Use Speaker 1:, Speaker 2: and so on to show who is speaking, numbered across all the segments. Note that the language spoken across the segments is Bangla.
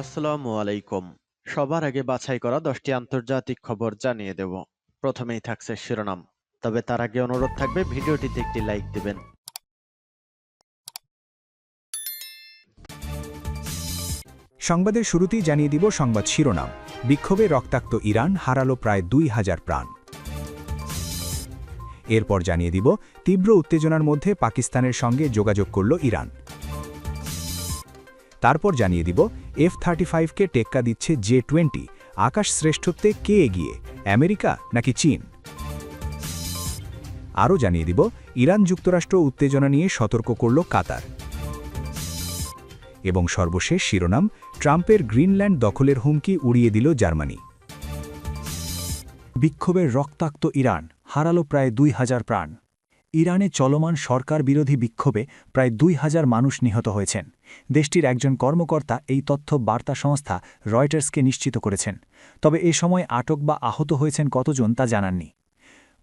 Speaker 1: আসসালামু আলাইকুম। সবার আগে বাছাই করা 10টি আন্তর্জাতিক খবর জানিয়ে দেব। প্রথমেই থাকছে শিরোনাম। তবে তার আগে অনুরোধ থাকবে ভিডিওটিতে একটি লাইক দিবেন।
Speaker 2: সংবাদের শুরুতেই জানিয়ে দিব সংবাদ শিরোনাম। বিক্ষোভে রক্তাক্ত ইরান, হারালো প্রায় ২,০০০ প্রাণ। এরপর জানিয়ে দিব তীব্র উত্তেজনার মধ্যে পাকিস্তানের সঙ্গে যোগাযোগ করল ইরান। তারপর জানিয়ে দিব F-35কে টেক্কা দিচ্ছে J-20, আকাশ শ্রেষ্ঠত্বে কে এগিয়ে, আমেরিকা নাকি চীন। আরও জানিয়ে দিব ইরান যুক্তরাষ্ট্র উত্তেজনা নিয়ে সতর্ক করল কাতার। এবং সর্বশেষ শিরোনাম, ট্রাম্পের গ্রিনল্যান্ড দখলের হুমকি উড়িয়ে দিল জার্মানি। বিক্ষোভের রক্তাক্ত ইরান, হারালো প্রায় ২,০০০ প্রাণ। ইরানে চলমান সরকার বিরোধী বিক্ষোভে প্রায় ২,০০০ মানুষ নিহত হয়েছেন। দেশটির একজন কর্মকর্তা এই তথ্য বার্তা সংস্থা রয়টার্সকে নিশ্চিত করেছেন। তবে এ সময় আটক বা আহত হয়েছেন কতজন তা জানাননি।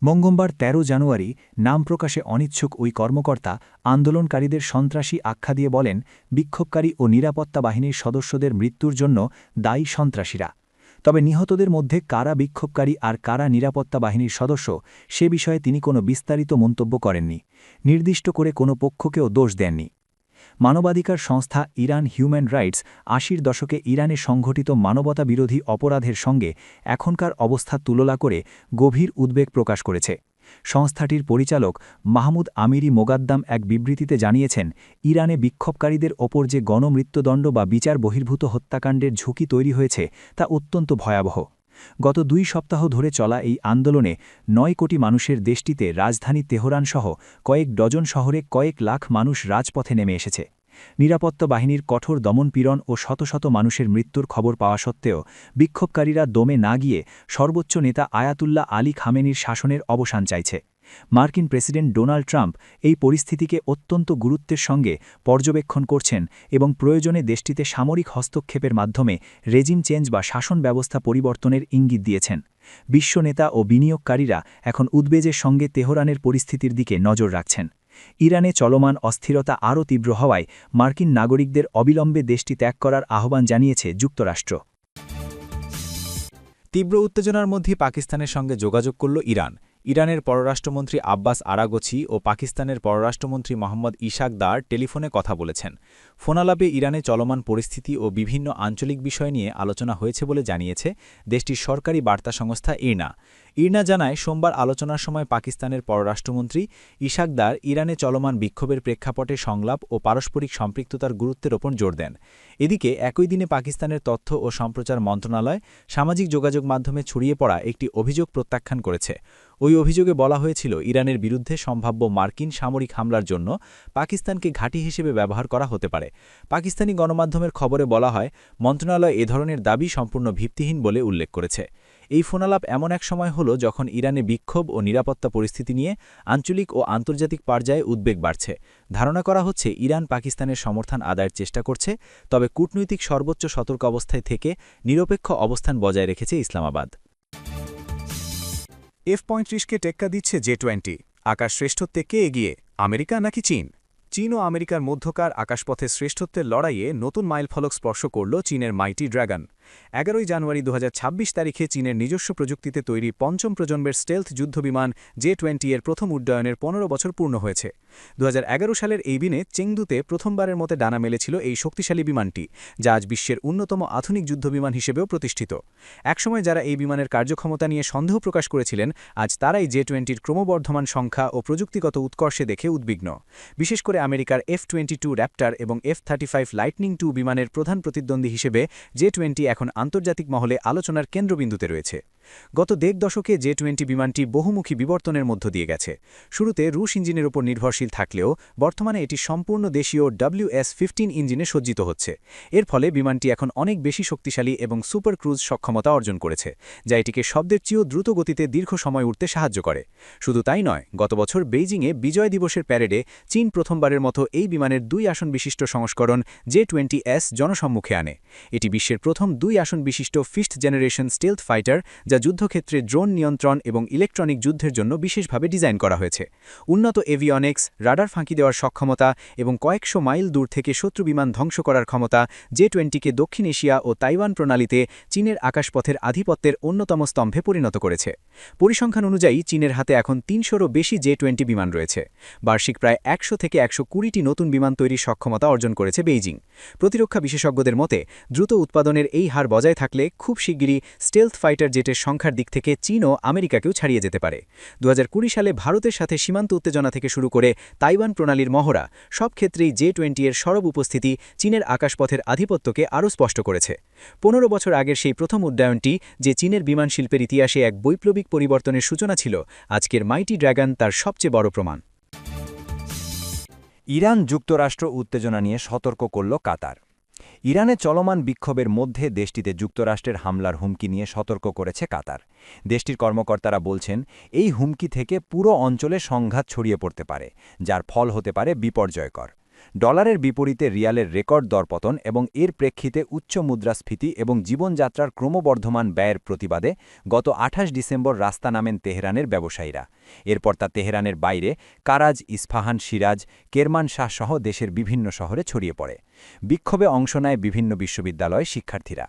Speaker 2: মঙ্গলবার ১৩ জানুয়ারি নাম প্রকাশে অনিচ্ছুক ওই কর্মকর্তা আন্দোলনকারীদের সন্ত্রাসী আখ্যা দিয়ে বলেন, বিক্ষোভকারী ও নিরাপত্তা বাহিনীর সদস্যদের মৃত্যুর জন্য দায়ী সন্ত্রাসীরা। তবে নিহতদের মধ্যে কারা বিক্ষোভকারী আর কারা নিরাপত্তা বাহিনীর সদস্য সে বিষয়ে তিনি কোনো বিস্তারিত মন্তব্য করেননি। নির্দিষ্ট করে কোনো পক্ষকেও দোষ দেননি। মানবাধিকার সংস্থা ইরান হিউম্যান রাইটস ৮০-র দশকে ইরানে সংঘটিত মানবতা বিরোধী অপরাধের সঙ্গে এখনকার অবস্থা তুলনা করে গভীর উদ্বেগ প্রকাশ করেছে। সংস্থাটির পরিচালক মাহমুদ আমিরি মোগাদ্দাম এক বিবৃতিতে জানিয়েছেন, ইরানে বিক্ষোভকারীদের ওপর যে গণমৃত্যুদণ্ড বা বিচার বহির্ভূত হত্যাকাণ্ডের ঝুঁকি তৈরি হয়েছে তা অত্যন্ত ভয়াবহ। গত ২ সপ্তাহ ধরে চলা এই আন্দোলনে ৯ কোটি মানুষের দেশটিতে রাজধানী তেহরানসহ কয়েক ডজন শহরে কয়েক লাখ মানুষ রাজপথে নেমে এসেছে। নিরাপত্তা বাহিনীর কঠোর দমনপীড়ন ও শত শত মানুষের মৃত্যুর খবর পাওয়া সত্ত্বেও বিক্ষোভকারীরা দমে না গিয়ে সর্বোচ্চ নেতা আয়াতুল্লাহ আলী খামেনির শাসনের অবসান চাইছে। মার্কিন প্রেসিডেন্ট ডোনাল্ড ট্রাম্প এই পরিস্থিতিকে অত্যন্ত গুরুত্বের সঙ্গে পর্যবেক্ষণ করছেন এবং প্রয়োজনে দেশটিতে সামরিক হস্তক্ষেপের মাধ্যমে রেজিম চেঞ্জ বা শাসন ব্যবস্থা পরিবর্তনের ইঙ্গিত দিয়েছেন। বিশ্ব নেতা ও বিনিয়োগকারীরা এখন উদ্বেগের সঙ্গে তেহরানের পরিস্থিতির দিকে নজর রাখছেন। ইরানে চলমান অস্থিরতা আরও তীব্র হওয়ায় মার্কিন নাগরিকদের অবিলম্বে দেশটি ত্যাগ করার আহ্বান জানিয়েছে যুক্তরাষ্ট্র। তীব্র উত্তেজনার মধ্যে পাকিস্তানের সঙ্গে যোগাযোগ করল ইরান। ইরানের পররাষ্ট্রমন্ত্রী আব্বাস আরাগচি ও পাকিস্তানের পররাষ্ট্রমন্ত্রী মোহাম্মদ ইশাক দার টেলিফোনে কথা বলেছেন। ফোনালাপে ইরানে চলমান পরিস্থিতি ও বিভিন্ন আঞ্চলিক বিষয় নিয়ে আলোচনা হয়েছে বলে জানিয়েছে দেশটির সরকারি বার্তা সংস্থা ইরনা। ইরনা জানায়, সোমবার আলোচনার সময় পাকিস্তানের পররাষ্ট্রমন্ত্রী ইশাক দার ইরানে চলমান বিক্ষোভের প্রেক্ষাপটে সংলাপ ও পারস্পরিক সম্পৃক্ততার গুরুত্বের ওপর জোর দেন। এদিকে একই দিনে পাকিস্তানের তথ্য ও সম্প্রচার মন্ত্রণালয় সামাজিক যোগাযোগ মাধ্যমে ছড়িয়ে পড়া একটি অভিযোগ প্রত্যাখ্যান করেছে। ওই অভিযোগে বলা হয়েছিল, ইরানের বিরুদ্ধে সম্ভাব্য মার্কিন সামরিক হামলার জন্য পাকিস্তানকে ঘাঁটি হিসেবে ব্যবহার করা হতে পারে। পাকিস্তানি গণমাধ্যমের খবরে বলা হয়, মন্ত্রণালয় এ ধরনের দাবি সম্পূর্ণ ভিত্তিহীন বলে উল্লেখ করেছে। এই ফোনালাপ এমন এক সময় হল যখন ইরানে বিক্ষোভ ও নিরাপত্তা পরিস্থিতি নিয়ে আঞ্চলিক ও আন্তর্জাতিক পর্যায়ে উদ্বেগ বাড়ছে। ধারণা করা হচ্ছে, ইরান পাকিস্তানের সমর্থন আদায়ের চেষ্টা করছে, তবে কূটনৈতিক সর্বোচ্চ সতর্ক অবস্থায় থেকে নিরপেক্ষ অবস্থান বজায় রেখেছে ইসলামাবাদ। F-35কে টেক্কা দিচ্ছে J-20, আকাশ শ্রেষ্ঠত্বে কে এগিয়ে, আমেরিকা নাকি চীন। চীন ও আমেরিকার মধ্যকার আকাশপথে শ্রেষ্ঠত্বের লড়াইয়ে নতুন মাইলফলক স্পর্শ করল চীনের মাইটি ড্রাগন। ১১ জানুয়ারি ২০২৬ তারিখে চীনের নিজস্ব প্রযুক্তিতে তৈরি পঞ্চম প্রজন্মের স্টেলথ যুদ্ধবিমান J-20 এর প্রথম উড্ডয়নের ১৫ বছর পূর্ণ হয়েছে। ২০১১ সালের এই দিনে চেংদুতে প্রথমবারের মতো ডানা মেলেছিল এই শক্তিশালী বিমানটি, যা আজ বিশ্বের অন্যতম আধুনিক যুদ্ধবিমান হিসেবেও প্রতিষ্ঠিত। একসময় যারা এই বিমানের কার্যক্ষমতা নিয়ে সন্দেহ প্রকাশ করেছিলেন, আজ তারাই J-20র ক্রমবর্ধমান সংখ্যা ও প্রযুক্তিগত উৎকর্ষে দেখে উদ্বিগ্ন। বিশেষ করে আমেরিকার F-22 র্যাপ্টার এবং F-35 লাইটনিং II বিমানের প্রধান প্রতিদ্বন্দ্বী হিসেবে J-20 এখন আন্তর্জাতিক মহলে আলোচনার কেন্দ্রবিন্দুতে রয়েছে। গত দেড় দশকে J-20 বিমানটি বহুমুখী বিবর্তনের মধ্য দিয়ে গেছে। শুরুতে রুশ ইঞ্জিনের উপর নির্ভরশীল থাকলেও বর্তমানে এটি সম্পূর্ণ দেশীয় WS-15 ইঞ্জিনে সজ্জিত হচ্ছে। এর ফলে বিমানটি এখন অনেক বেশি শক্তিশালী এবং সুপার ক্রুজ সক্ষমতা অর্জন করেছে, যা এটিকে শব্দের চেয়েও দ্রুত গতিতে দীর্ঘ সময় উঠতে সাহায্য করে। শুধু তাই নয়, গত বছর বেইজিংয়ে বিজয় দিবসের প্যারেডে চীন প্রথমবারের মতো এই বিমানের 2 আসন বিশিষ্ট সংস্করণ J-20S জনসম্মুখে আনে। এটি বিশ্বের প্রথম 2 আসন বিশিষ্ট ফিফথ জেনারেশন স্টেলথ ফাইটার, যা যা যুদ্ধক্ষেত্রে ড্রোন নিয়ন্ত্রণ এবং ইলেকট্রনিক যুদ্ধের জন্য বিশেষভাবে ডিজাইন করা হয়েছে। উন্নত এভিয়নিক্স, রাডার ফাঁকি দেওয়ার সক্ষমতা এবং কয়েকশো মাইল দূর থেকে শত্রু বিমান ধ্বংস করার ক্ষমতা J-20কে দক্ষিণ এশিয়া ও তাইওয়ান প্রণালীতে চীনের আকাশপথের আধিপত্যের অন্যতম স্তম্ভে পরিণত করেছে। পরিসংখ্যান অনুযায়ী চীনের হাতে এখন ৩০০রও বেশি J-20 বিমান রয়েছে। বার্ষিক প্রায় ১০০ থেকে ১২০টি নতুন বিমান তৈরির সক্ষমতা অর্জন করেছে বেইজিং। প্রতিরক্ষা বিশেষজ্ঞদের মতে দ্রুত উৎপাদনের এই হার বজায় থাকলে খুব শিগগিরই স্টেলথ ফাইটার জেটের সংখ্যার দিক থেকে চীনও আমেরিকাকেও ছাড়িয়ে যেতে পারে। ২০২০ সালে ভারতের সাথে সীমান্ত উত্তেজনা থেকে শুরু করে তাইওয়ান প্রণালীর মহড়া, সব ক্ষেত্রেই J-20 এর সরব উপস্থিতি চীনের আকাশপথের আধিপত্যকে আরও স্পষ্ট করেছে। ১৫ বছর আগের সেই প্রথম উড্ডয়নটি, যে চীনের বিমান শিল্পের ইতিহাসে এক বৈপ্লবিক পরিবর্তনের সূচনা ছিল, আজকের মাইটি ড্র্যাগন তার সবচেয়ে বড় প্রমাণ।
Speaker 3: ইরান যুক্তরাষ্ট্র উত্তেজনা নিয়ে সতর্ক করল কাতার। ইরানে চলমান বিক্ষোভের মধ্যে দেশটিতে যুক্তরাষ্ট্রের হামলার হুমকি নিয়ে সতর্ক করেছে কাতার। দেশটির কর্মকর্তারা বলছেন, এই হুমকি থেকে পুরো অঞ্চলে সংঘাত ছড়িয়ে পড়তে পারে, যার ফল হতে পারে বিপর্যয়কর। ডলারের বিপরীতে রিয়ালের রেকর্ড দরপতন এবং এর প্রেক্ষিতে উচ্চ মুদ্রাস্ফীতি এবং জীবনযাত্রার ক্রমবর্ধমান ব্যয়ের প্রতিবাদে গত ২৮ ডিসেম্বর রাস্তা নামেন তেহরানের ব্যবসায়ীরা। এরপর তা তেহরানের বাইরে কারাজ, ইস্পাহান, সিরাজ, কেরমানশাহ সহ দেশের বিভিন্ন শহরে ছড়িয়ে পড়ে। বিক্ষোভে অংশ নেয় বিভিন্ন বিশ্ববিদ্যালয়ের শিক্ষার্থীরা।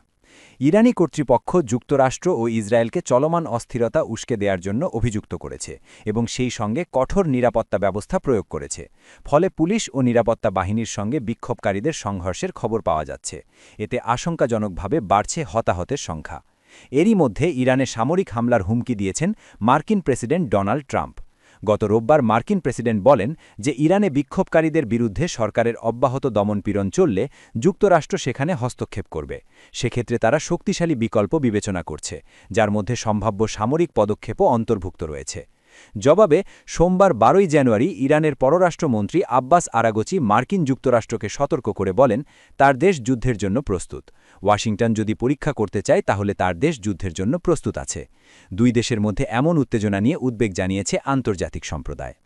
Speaker 3: ইরানি কর্তৃপক্ষ যুক্তরাষ্ট্র ও ইসরায়েলকে চলমান অস্থিরতা উস্কে দেওয়ার জন্য অভিযুক্ত করেছে এবং সেই সঙ্গে কঠোর নিরাপত্তা ব্যবস্থা প্রয়োগ করেছে। ফলে পুলিশ ও নিরাপত্তা বাহিনীর সঙ্গে বিক্ষোভকারীদের সংঘর্ষের খবর পাওয়া যাচ্ছে। এতে আশঙ্কাজনকভাবে বাড়ছে হতাহতের সংখ্যা। এরই মধ্যে ইরানে সামরিক হামলার হুমকি দিয়েছেন মার্কিন প্রেসিডেন্ট ডোনাল্ড ট্রাম্প। গত রোববার মার্কিন প্রেসিডেন্ট বলেন যে ইরানে বিক্ষোভকারীদের বিরুদ্ধে সরকারের অব্যাহত দমনপীড়ন চললে যুক্তরাষ্ট্র সেখানে হস্তক্ষেপ করবে। সেক্ষেত্রে তারা শক্তিশালী বিকল্প বিবেচনা করছে, যার মধ্যে সম্ভাব্য সামরিক পদক্ষেপও অন্তর্ভুক্ত রয়েছে। জবাবে সোমবার ১২ জানুয়ারি ইরানের পররাষ্ট্রমন্ত্রী আব্বাস আরাগচি মার্কিন যুক্তরাষ্ট্রকে সতর্ক করে বলেন, তার দেশ যুদ্ধের জন্য প্রস্তুত। ওয়াশিংটন যদি পরীক্ষা করতে চায় তাহলে তার দেশ যুদ্ধের জন্য প্রস্তুত আছে। দুই দেশের মধ্যে এমন উত্তেজনা নিয়ে উদ্বেগ জানিয়েছে আন্তর্জাতিক সম্প্রদায়।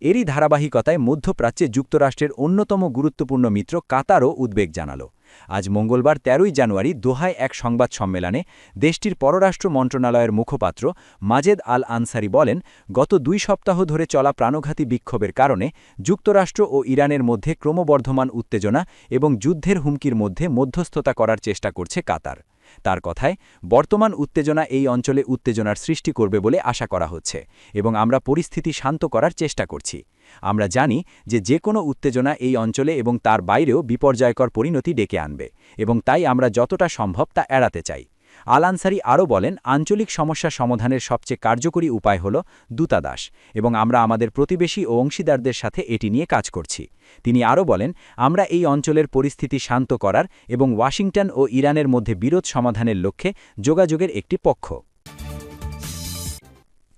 Speaker 3: এরই ধারাবাহিকতায় মধ্যপ্রাচ্যে যুক্তরাষ্ট্রের অন্যতম গুরুত্বপূর্ণ মিত্র কাতারও উদ্বেগ জানাল। আজ মঙ্গলবার ১৩ জানুয়ারি দোহায় এক সংবাদ সম্মেলনে দেশটির পররাষ্ট্র মন্ত্রণালয়ের মুখপাত্র মাজেদ আল আনসারি বলেন, গত ২ সপ্তাহ ধরে চলা প্রাণঘাতী বিক্ষোভের কারণে যুক্তরাষ্ট্র ও ইরানের মধ্যে ক্রমবর্ধমান উত্তেজনা এবং যুদ্ধের হুমকির মধ্যে মধ্যস্থতা করার চেষ্টা করছে কাতার। তার কথায়, বর্তমান উত্তেজনা এই অঞ্চলে উত্তেজনার সৃষ্টি করবে বলে আশা করা হচ্ছে এবং আমরা পরিস্থিতি শান্ত করার চেষ্টা করছি। আমরা জানি যে কোনো উত্তেজনা এই অঞ্চলে এবং তার বাইরেও বিপর্যয়কর পরিণতি ডেকে আনবে এবং তাই আমরা যতটা সম্ভব তা এড়াতে চাই। আল আনসারি আরও বলেন, আঞ্চলিক সমস্যা সমাধানের সবচেয়ে কার্যকরী উপায় হল দূতাবাস এবং আমরা আমাদের প্রতিবেশী ও অংশীদারদের সাথে এটি নিয়ে কাজ করছি। তিনি আরও বলেন, আমরা এই অঞ্চলের পরিস্থিতি শান্ত করার এবং ওয়াশিংটন ও ইরানের মধ্যে বিরোধ সমাধানের লক্ষ্যে যোগাযোগের একটি পক্ষ।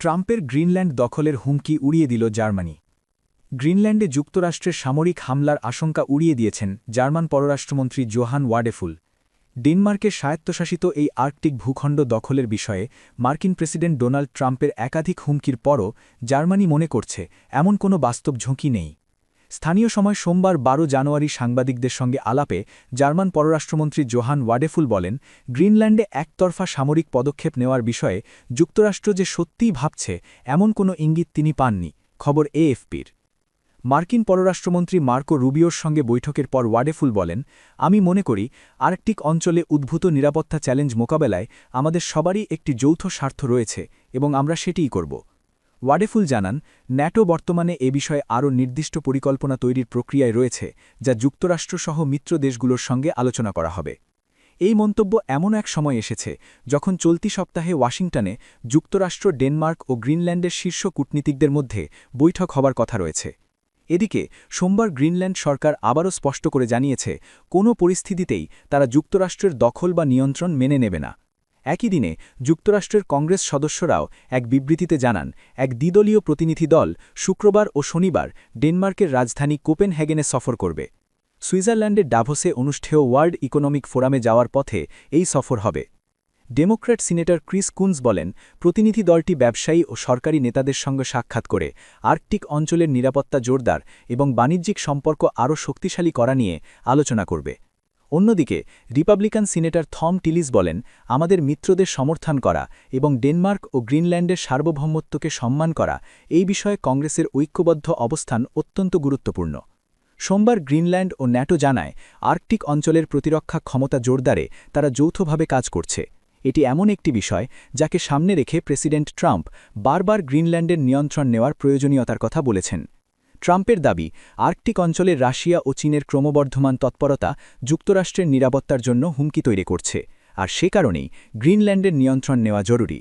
Speaker 2: ট্রাম্পের গ্রিনল্যান্ড দখলের হুমকি উড়িয়ে দিল জার্মানি। গ্রিনল্যান্ডে যুক্তরাষ্ট্রের সামরিক হামলার আশঙ্কা উড়িয়ে দিয়েছেন জার্মান পররাষ্ট্রমন্ত্রী জোহান ওয়াডেফুল। ডেনমার্কের স্বায়ত্তশাসিত এই আর্কটিক ভূখণ্ড দখলের বিষয়ে মার্কিন প্রেসিডেন্ট ডোনাল্ড ট্রাম্পের একাধিক হুমকির পরও জার্মানি মনে করছে এমন কোনো বাস্তব ঝুঁকি নেই। স্থানীয় সময় সোমবার ১২ জানুয়ারি সাংবাদিকদের সঙ্গে আলাপে জার্মান পররাষ্ট্রমন্ত্রী জোহান ওয়াডেফুল বলেন, গ্রিনল্যান্ডে একতরফা সামরিক পদক্ষেপ নেওয়ার বিষয়ে যুক্তরাষ্ট্র যে সত্যিই ভাবছে এমন কোনো ইঙ্গিত তিনি পাননি। খবর এএফপির। মার্কিন পররাষ্ট্রমন্ত্রী মার্কো রুবিওর সঙ্গে বৈঠকের পর ওয়াডেফুল বলেন, আমি মনে করি আর্কটিক অঞ্চলে উদ্ভূত নিরাপত্তা চ্যালেঞ্জ মোকাবেলায় আমাদের সবারই একটি যৌথ স্বার্থ রয়েছে এবং আমরা সেটিই করব। ওয়াডেফুল জানান, ন্যাটো বর্তমানে এ বিষয়ে আরও নির্দিষ্ট পরিকল্পনা তৈরির প্রক্রিয়ায় রয়েছে, যা যুক্তরাষ্ট্রসহ মিত্র দেশগুলোর সঙ্গে আলোচনা করা হবে। এই মন্তব্য এমন এক সময় এসেছে যখন চলতি সপ্তাহে ওয়াশিংটনে যুক্তরাষ্ট্র, ডেনমার্ক ও গ্রিনল্যান্ডের শীর্ষ কূটনীতিকদের মধ্যে বৈঠক হবার কথা রয়েছে। এদিকে সোমবার গ্রিনল্যান্ড সরকার আবারও স্পষ্ট করে জানিয়েছে, কোনো পরিস্থিতিতেই তারা যুক্তরাষ্ট্রের দখল বা নিয়ন্ত্রণ মেনে নেবে না। একই দিনে যুক্তরাষ্ট্রের কংগ্রেস সদস্যরাও এক বিবৃতিতে জানান, এক দ্বিদলীয় প্রতিনিধি দল শুক্রবার ও শনিবার ডেনমার্কের রাজধানী কোপেনহেগেনে সফর করবে। সুইজারল্যান্ডের ডাভোসে অনুষ্ঠেয় ওয়ার্ল্ড ইকোনমিক ফোরামে যাওয়ার পথে এই সফর হবে। ডেমোক্র্যাট সিনেটর ক্রিস কুনস বলেন, প্রতিনিধি দলটি ব্যবসায়ী ও সরকারি নেতাদের সঙ্গে সাক্ষাৎ করে আর্কটিক অঞ্চলের নিরাপত্তা জোরদার এবং বাণিজ্যিক সম্পর্ক আরও শক্তিশালী করা নিয়ে আলোচনা করবে।
Speaker 4: অন্যদিকে রিপাবলিকান সিনেটর থম টিলিস বলেন, আমাদের মিত্রদের সমর্থন করা এবং ডেনমার্ক ও গ্রিনল্যান্ডের সার্বভৌমত্বকে সম্মান করা এই বিষয়ে কংগ্রেসের ঐক্যবদ্ধ অবস্থান অত্যন্ত গুরুত্বপূর্ণ। সোমবার গ্রিনল্যান্ড ও ন্যাটো জানায় আর্কটিক অঞ্চলের প্রতিরক্ষা ক্ষমতা জোরদারে তারা যৌথভাবে কাজ করছে। এটি এমন একটি বিষয় যাকে সামনে রেখে প্রেসিডেন্ট ট্রাম্প বারবার গ্রিনল্যান্ডের নিয়ন্ত্রণ নেওয়ার প্রয়োজনীয়তার কথা বলেছেন। ট্রাম্পের দাবি, আর্কটিক অঞ্চলে রাশিয়া ও চীনের ক্রমবর্ধমান তৎপরতা যুক্তরাষ্ট্রের নিরাপত্তার জন্য হুমকি তৈরি করছে, আর সে কারণেই গ্রিনল্যান্ডের নিয়ন্ত্রণ নেওয়া জরুরি।